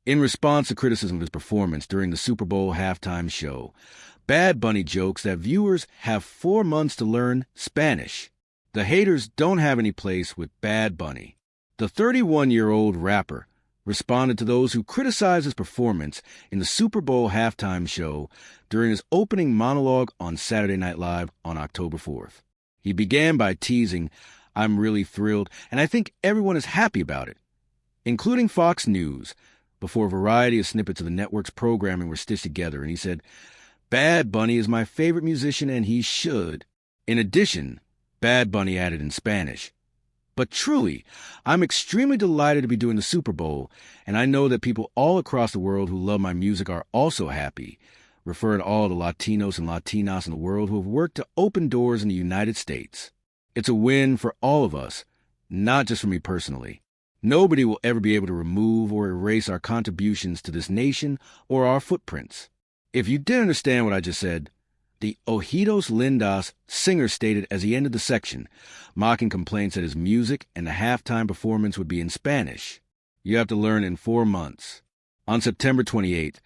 In response to criticism of his performance during the Super Bowl halftime show, Bad Bunny jokes that viewers have 4 months to learn Spanish. The haters don't have any place with Bad Bunny. The 31-year-old rapper responded to those who criticized his performance in the Super Bowl halftime show during his opening monologue on Saturday Night Live on October 4th. He began by teasing, "I'm really thrilled, and I think everyone is happy about it," including Fox News, before a variety of snippets of the network's programming were stitched together, and he said, "Bad Bunny is my favorite musician, and he should." In addition, Bad Bunny added in Spanish, "But truly, I'm extremely delighted to be doing the Super Bowl, and I know that people all across the world who love my music are also happy," referring to all the Latinos and Latinas in the world who have worked to open doors in the United States. "It's a win for all of us, not just for me personally. Nobody will ever be able to remove or erase our contributions to this nation or our footprints." If you didn't understand what I just said, the Ojitos Lindos singer stated as he ended the section, mocking complaints that his music and the halftime performance would be in Spanish. You have to learn in 4 months. On September 28th,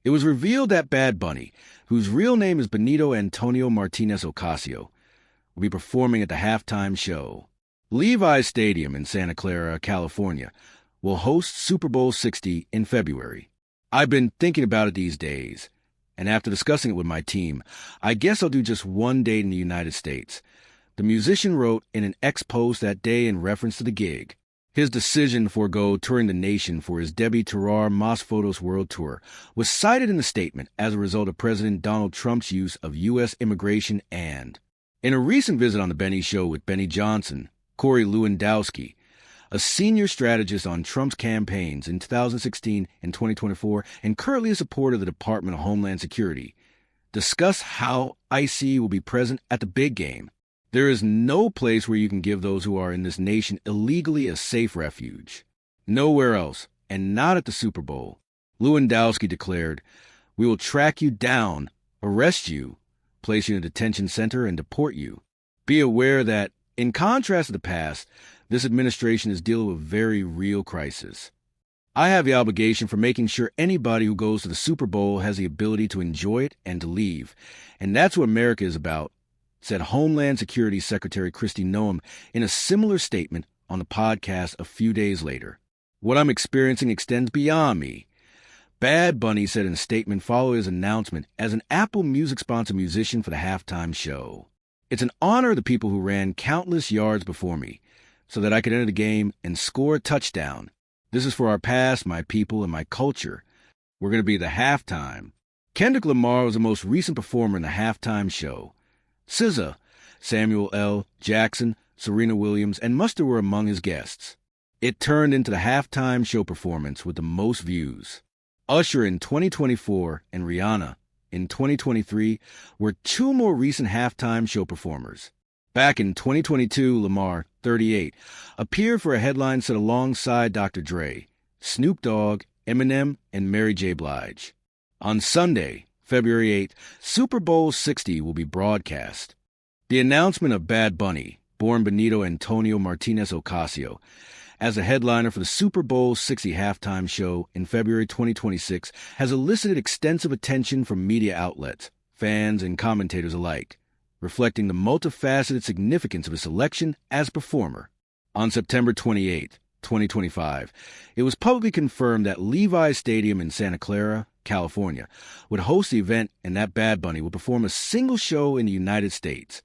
it was revealed that Bad Bunny, whose real name is Benito Antonio Martinez Ocasio, will be performing at the halftime show. Levi Stadium in Santa Clara, California, will host Super Bowl 60 in February. I've been thinking about it these days, and after discussing it with my team, I guess I'll do just one date in the United States. The musician wrote in an X post that day in reference to the gig. His decision to forego touring the nation for his Debbie Terrar Mas Photos World Tour was cited in the statement as a result of President Donald Trump's use of U.S. immigration and, in a recent visit on The Benny Show with Benny Johnson, Corey Lewandowski, a senior strategist on Trump's campaigns in 2016 and 2024 and currently a supporter of the Department of Homeland Security, discussed how IC will be present at the big game. There is no place where you can give those who are in this nation illegally a safe refuge. Nowhere else, and not at the Super Bowl. Lewandowski declared, "We will track you down, arrest you, place you in a detention center, and deport you. Be aware that, in contrast to the past, this administration is dealing with a very real crisis. I have the obligation for making sure anybody who goes to the Super Bowl has the ability to enjoy it and to leave. And that's what America is about," said Homeland Security Secretary Kristi Noem in a similar statement on the podcast a few days later. "What I'm experiencing extends beyond me," Bad Bunny said in a statement following his announcement as an Apple Music-sponsored musician for the halftime show. "It's an honor of the people who ran countless yards before me, so that I could enter the game and score a touchdown. This is for our past, my people, and my culture. We're going to be the halftime." Kendrick Lamar was the most recent performer in the halftime show. SZA, Samuel L. Jackson, Serena Williams, and Mustard were among his guests. It turned into the halftime show performance with the most views. Usher in 2024 and Rihanna in 2023 were 2 more recent halftime show performers. Back in 2022, Lamar, 38, appeared for a headline set alongside Dr. Dre, Snoop Dogg, Eminem, and Mary J. Blige. On Sunday, February 8th, Super Bowl 60 will be broadcast. The announcement of Bad Bunny, born Benito Antonio Martinez Ocasio, as a headliner for the Super Bowl 60 halftime show in February 2026 has elicited extensive attention from media outlets, fans, and commentators alike, reflecting the multifaceted significance of his selection as a performer. On September 28, 2025, it was publicly confirmed that Levi Stadium in Santa Clara, California, would host the event and that Bad Bunny would perform a single show in the United States,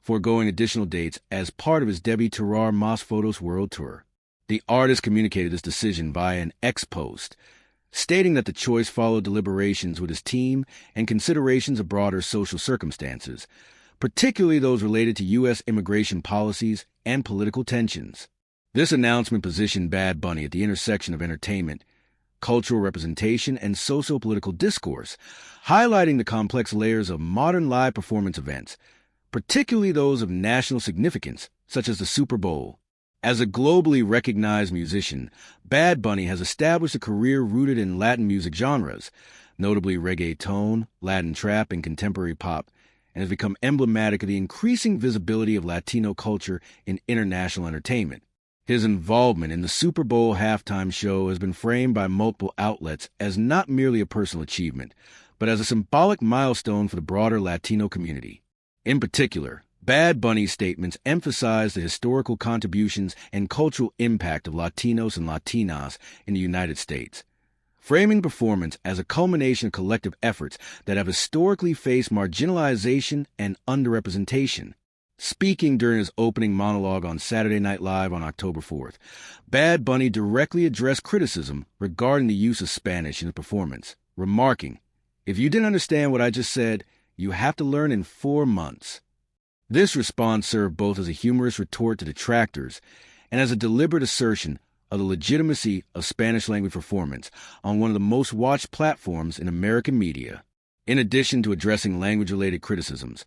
foregoing additional dates as part of his Debbie Terrar Mas Photos World Tour. The artist communicated this decision via an X post, stating that the choice followed deliberations with his team and considerations of broader social circumstances, particularly those related to U.S. immigration policies and political tensions. This announcement positioned Bad Bunny at the intersection of entertainment, cultural representation, and socio-political discourse, highlighting the complex layers of modern live performance events, particularly those of national significance, such as the Super Bowl. As a globally recognized musician, Bad Bunny has established a career rooted in Latin music genres, notably reggaeton, Latin trap, and contemporary pop, and has become emblematic of the increasing visibility of Latino culture in international entertainment. His involvement in the Super Bowl halftime show has been framed by multiple outlets as not merely a personal achievement, but as a symbolic milestone for the broader Latino community. In particular, Bad Bunny's statements emphasize the historical contributions and cultural impact of Latinos and Latinas in the United States, framing the performance as a culmination of collective efforts that have historically faced marginalization and underrepresentation. Speaking during his opening monologue on Saturday Night Live on October 4th, Bad Bunny directly addressed criticism regarding the use of Spanish in his performance, remarking, "If you didn't understand what I just said, you have to learn in 4 months." This response served both as a humorous retort to detractors and as a deliberate assertion of the legitimacy of Spanish-language performance on one of the most watched platforms in American media. In addition to addressing language-related criticisms,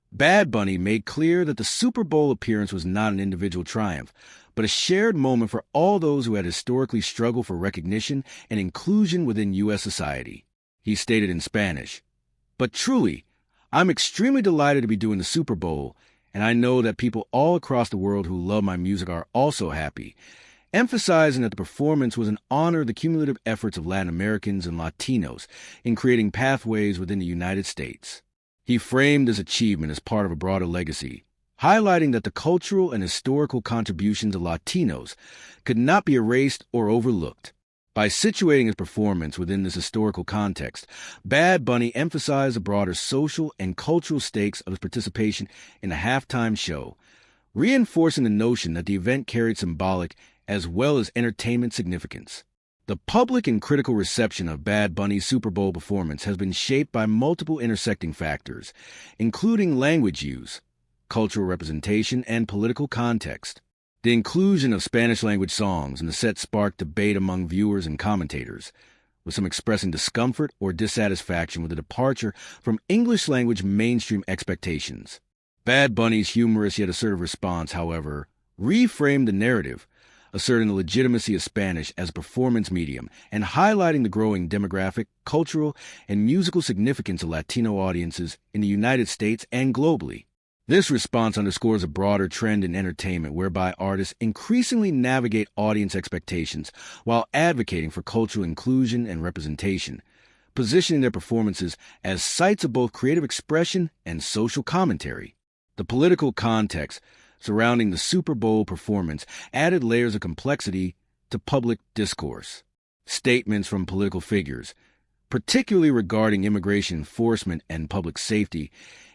Bad Bunny made clear that the Super Bowl appearance was not an individual triumph, but a shared moment for all those who had historically struggled for recognition and inclusion within U.S. society. He stated in Spanish, "But truly, I'm extremely delighted to be doing the Super Bowl, and I know that people all across the world who love my music are also happy," emphasizing that the performance was an honor of the cumulative efforts of Latin Americans and Latinos in creating pathways within the United States. He framed this achievement as part of a broader legacy, highlighting that the cultural and historical contributions of Latinos could not be erased or overlooked. By situating his performance within this historical context, Bad Bunny emphasized the broader social and cultural stakes of his participation in the halftime show, reinforcing the notion that the event carried symbolic as well as entertainment significance. The public and critical reception of Bad Bunny's Super Bowl performance has been shaped by multiple intersecting factors, including language use, cultural representation, and political context. The inclusion of Spanish-language songs in the set sparked debate among viewers and commentators, with some expressing discomfort or dissatisfaction with the departure from English-language mainstream expectations. Bad Bunny's humorous yet assertive response, however, reframed the narrative, asserting the legitimacy of Spanish as a performance medium and highlighting the growing demographic, cultural, and musical significance of Latino audiences in the United States and globally. This response underscores a broader trend in entertainment whereby artists increasingly navigate audience expectations while advocating for cultural inclusion and representation, positioning their performances as sites of both creative expression and social commentary. The political context surrounding the Super Bowl performance added layers of complexity to public discourse. Statements from political figures, particularly regarding immigration enforcement and public safety,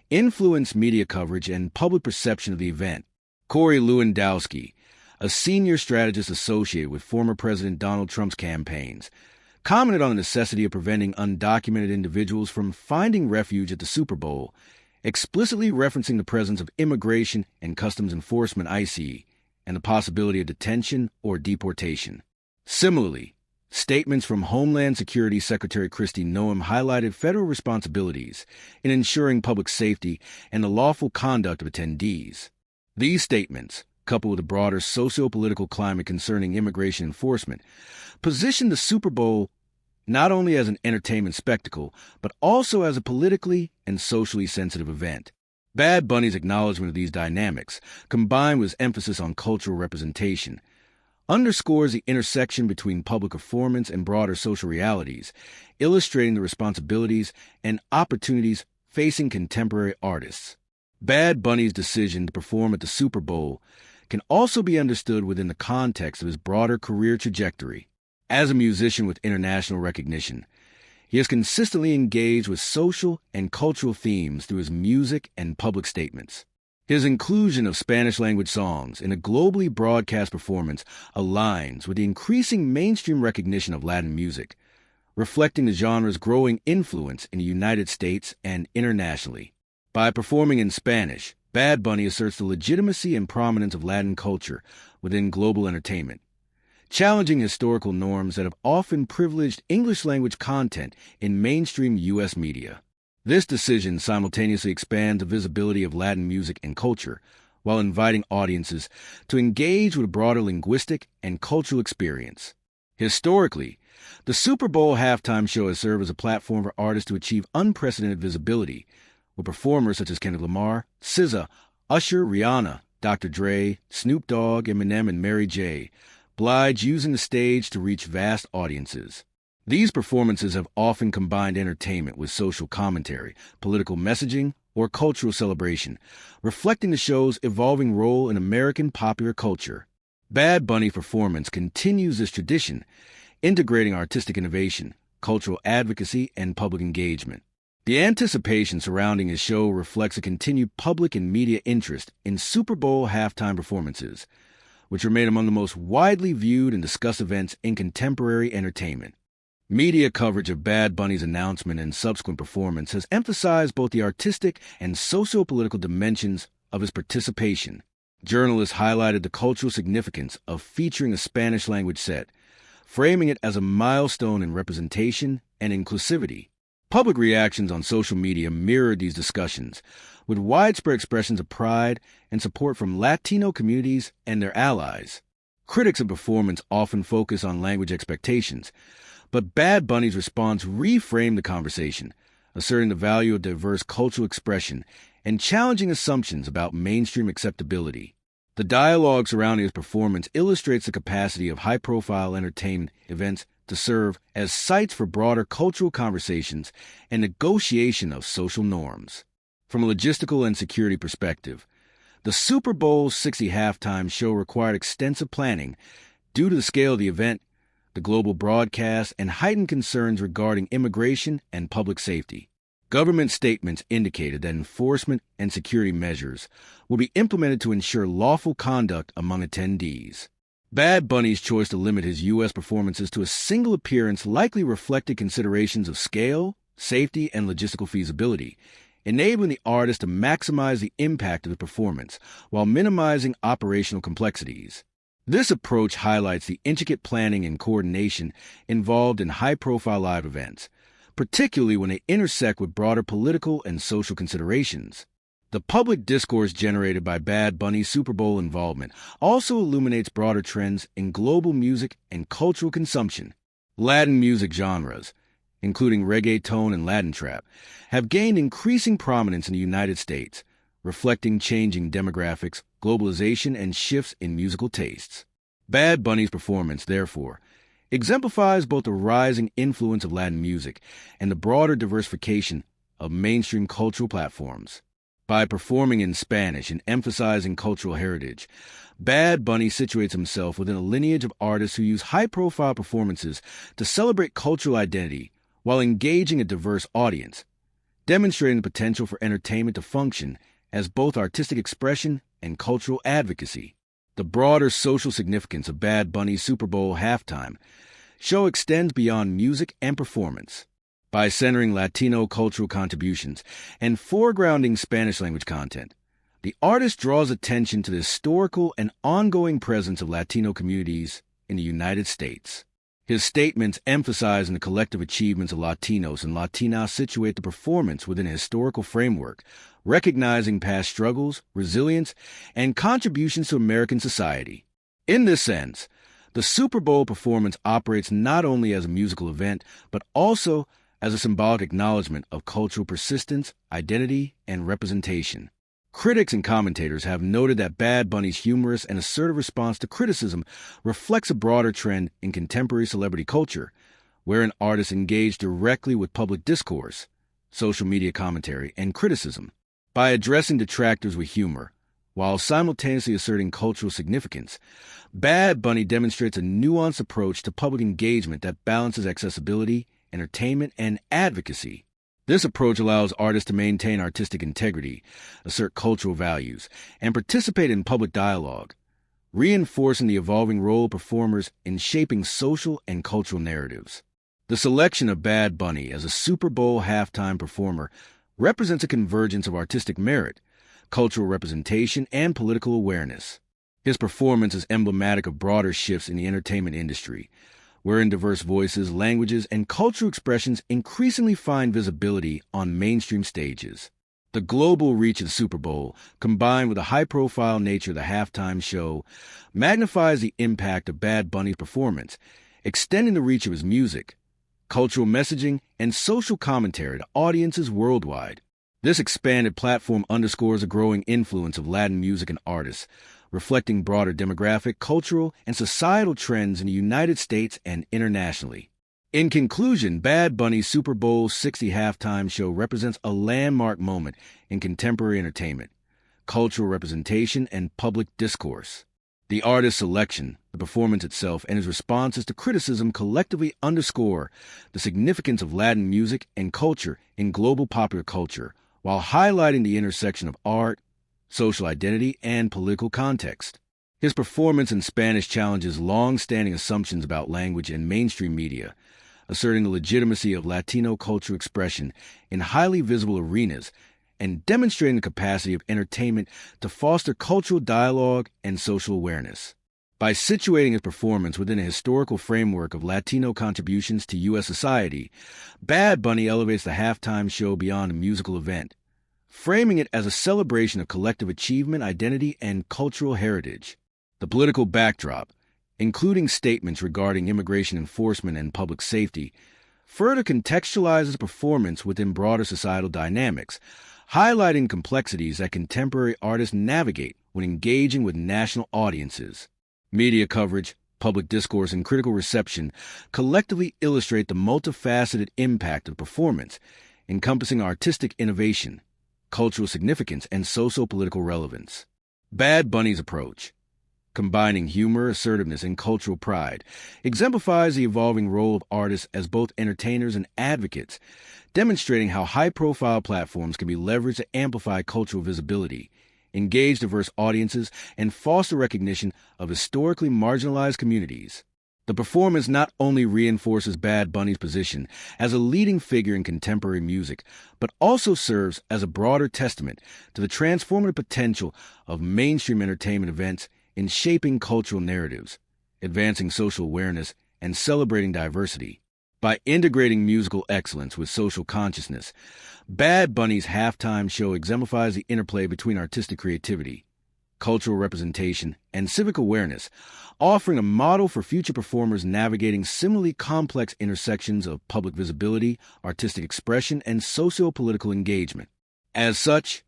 influenced media coverage and public perception of the event. Corey Lewandowski, a senior strategist associated with former President Donald Trump's campaigns, commented on the necessity of preventing undocumented individuals from finding refuge at the Super Bowl, explicitly referencing the presence of Immigration and Customs Enforcement (ICE) and the possibility of detention or deportation. Similarly, statements from Homeland Security Secretary Kristi Noem highlighted federal responsibilities in ensuring public safety and the lawful conduct of attendees. These statements, coupled with a broader socio-political climate concerning immigration enforcement, positioned the Super Bowl not only as an entertainment spectacle, but also as a politically and socially sensitive event. Bad Bunny's acknowledgement of these dynamics, combined with his emphasis on cultural representation, underscores the intersection between public performance and broader social realities, illustrating the responsibilities and opportunities facing contemporary artists. Bad Bunny's decision to perform at the Super Bowl can also be understood within the context of his broader career trajectory. As a musician with international recognition, he has consistently engaged with social and cultural themes through his music and public statements. His inclusion of Spanish-language songs in a globally broadcast performance aligns with the increasing mainstream recognition of Latin music, reflecting the genre's growing influence in the United States and internationally. By performing in Spanish, Bad Bunny asserts the legitimacy and prominence of Latin culture within global entertainment, challenging historical norms that have often privileged English-language content in mainstream U.S. media. This decision simultaneously expands the visibility of Latin music and culture, while inviting audiences to engage with a broader linguistic and cultural experience. Historically, the Super Bowl halftime show has served as a platform for artists to achieve unprecedented visibility, with performers such as Kendrick Lamar, SZA, Usher, Rihanna, Dr. Dre, Snoop Dogg, Eminem, and Mary J. Blige using the stage to reach vast audiences. These performances have often combined entertainment with social commentary, political messaging, or cultural celebration, reflecting the show's evolving role in American popular culture. Bad Bunny's performance continues this tradition, integrating artistic innovation, cultural advocacy, and public engagement. The anticipation surrounding his show reflects a continued public and media interest in Super Bowl halftime performances, which remain among the most widely viewed and discussed events in contemporary entertainment. Media coverage of Bad Bunny's announcement and subsequent performance has emphasized both the artistic and socio-political dimensions of his participation. Journalists highlighted the cultural significance of featuring a Spanish-language set, framing it as a milestone in representation and inclusivity. Public reactions on social media mirrored these discussions, with widespread expressions of pride and support from Latino communities and their allies. Critics of performance often focus on language expectations, but Bad Bunny's response reframed the conversation, asserting the value of diverse cultural expression and challenging assumptions about mainstream acceptability. The dialogue surrounding his performance illustrates the capacity of high-profile entertainment events to serve as sites for broader cultural conversations and negotiation of social norms. From a logistical and security perspective, the Super Bowl 60 halftime show required extensive planning due to the scale of the event, the global broadcast, and heightened concerns regarding immigration and public safety. Government statements indicated that enforcement and security measures will be implemented to ensure lawful conduct among attendees. Bad Bunny's choice to limit his U.S. performances to a single appearance likely reflected considerations of scale, safety, and logistical feasibility, enabling the artist to maximize the impact of the performance while minimizing operational complexities. This approach highlights the intricate planning and coordination involved in high-profile live events, particularly when they intersect with broader political and social considerations. The public discourse generated by Bad Bunny's Super Bowl involvement also illuminates broader trends in global music and cultural consumption. Latin music genres, including reggaeton and Latin trap, have gained increasing prominence in the United States, reflecting changing demographics, globalization, and shifts in musical tastes. Bad Bunny's performance, therefore, exemplifies both the rising influence of Latin music and the broader diversification of mainstream cultural platforms. By performing in Spanish and emphasizing cultural heritage, Bad Bunny situates himself within a lineage of artists who use high-profile performances to celebrate cultural identity while engaging a diverse audience, demonstrating the potential for entertainment to function as both artistic expression and cultural advocacy. The broader social significance of Bad Bunny's Super Bowl halftime show extends beyond music and performance. By centering Latino cultural contributions and foregrounding Spanish-language content, the artist draws attention to the historical and ongoing presence of Latino communities in the United States. His statements emphasizing the collective achievements of Latinos and Latinas situate the performance within a historical framework, recognizing past struggles, resilience, and contributions to American society. In this sense, the Super Bowl performance operates not only as a musical event, but also as a symbolic acknowledgement of cultural persistence, identity, and representation. Critics and commentators have noted that Bad Bunny's humorous and assertive response to criticism reflects a broader trend in contemporary celebrity culture, wherein artists engage directly with public discourse, social media commentary, and criticism. By addressing detractors with humor, while simultaneously asserting cultural significance, Bad Bunny demonstrates a nuanced approach to public engagement that balances accessibility, entertainment, and advocacy. This approach allows artists to maintain artistic integrity, assert cultural values, and participate in public dialogue, reinforcing the evolving role of performers in shaping social and cultural narratives. The selection of Bad Bunny as a Super Bowl halftime performer represents a convergence of artistic merit, cultural representation, and political awareness. His performance is emblematic of broader shifts in the entertainment industry, wherein diverse voices, languages, and cultural expressions increasingly find visibility on mainstream stages. The global reach of the Super Bowl, combined with the high-profile nature of the halftime show, magnifies the impact of Bad Bunny's performance, extending the reach of his music, cultural messaging, and social commentary to audiences worldwide. This expanded platform underscores the growing influence of Latin music and artists, reflecting broader demographic, cultural, and societal trends in the United States and internationally. In conclusion, Bad Bunny's Super Bowl 60 halftime show represents a landmark moment in contemporary entertainment, cultural representation, and public discourse. The artist's selection, the performance itself, and his responses to criticism collectively underscore the significance of Latin music and culture in global popular culture, while highlighting the intersection of art, social identity, and political context. His performance in Spanish challenges long-standing assumptions about language and mainstream media, asserting the legitimacy of Latino cultural expression in highly visible arenas and demonstrating the capacity of entertainment to foster cultural dialogue and social awareness. By situating his performance within a historical framework of Latino contributions to U.S. society, Bad Bunny elevates the halftime show beyond a musical event, framing it as a celebration of collective achievement, identity, and cultural heritage. The political backdrop, including statements regarding immigration enforcement and public safety, further contextualizes performance within broader societal dynamics, highlighting complexities that contemporary artists navigate when engaging with national audiences. Media coverage, public discourse, and critical reception collectively illustrate the multifaceted impact of performance, encompassing artistic innovation, cultural significance, and socio-political relevance. Bad Bunny's approach, combining humor, assertiveness, and cultural pride, exemplifies the evolving role of artists as both entertainers and advocates, demonstrating how high-profile platforms can be leveraged to amplify cultural visibility, engage diverse audiences, and foster recognition of historically marginalized communities. The performance not only reinforces Bad Bunny's position as a leading figure in contemporary music, but also serves as a broader testament to the transformative potential of mainstream entertainment events in shaping cultural narratives, advancing social awareness, and celebrating diversity. By integrating musical excellence with social consciousness, Bad Bunny's halftime show exemplifies the interplay between artistic creativity, cultural representation, and civic awareness, offering a model for future performers navigating similarly complex intersections of public visibility, artistic expression, and socio-political engagement. As such,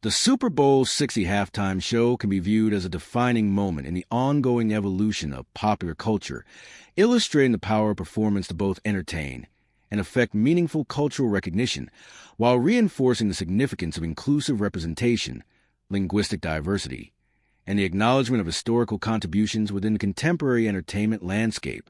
the Super Bowl 60 halftime show can be viewed as a defining moment in the ongoing evolution of popular culture, illustrating the power of performance to both entertain and affect meaningful cultural recognition, while reinforcing the significance of inclusive representation, linguistic diversity, and the acknowledgement of historical contributions within the contemporary entertainment landscape.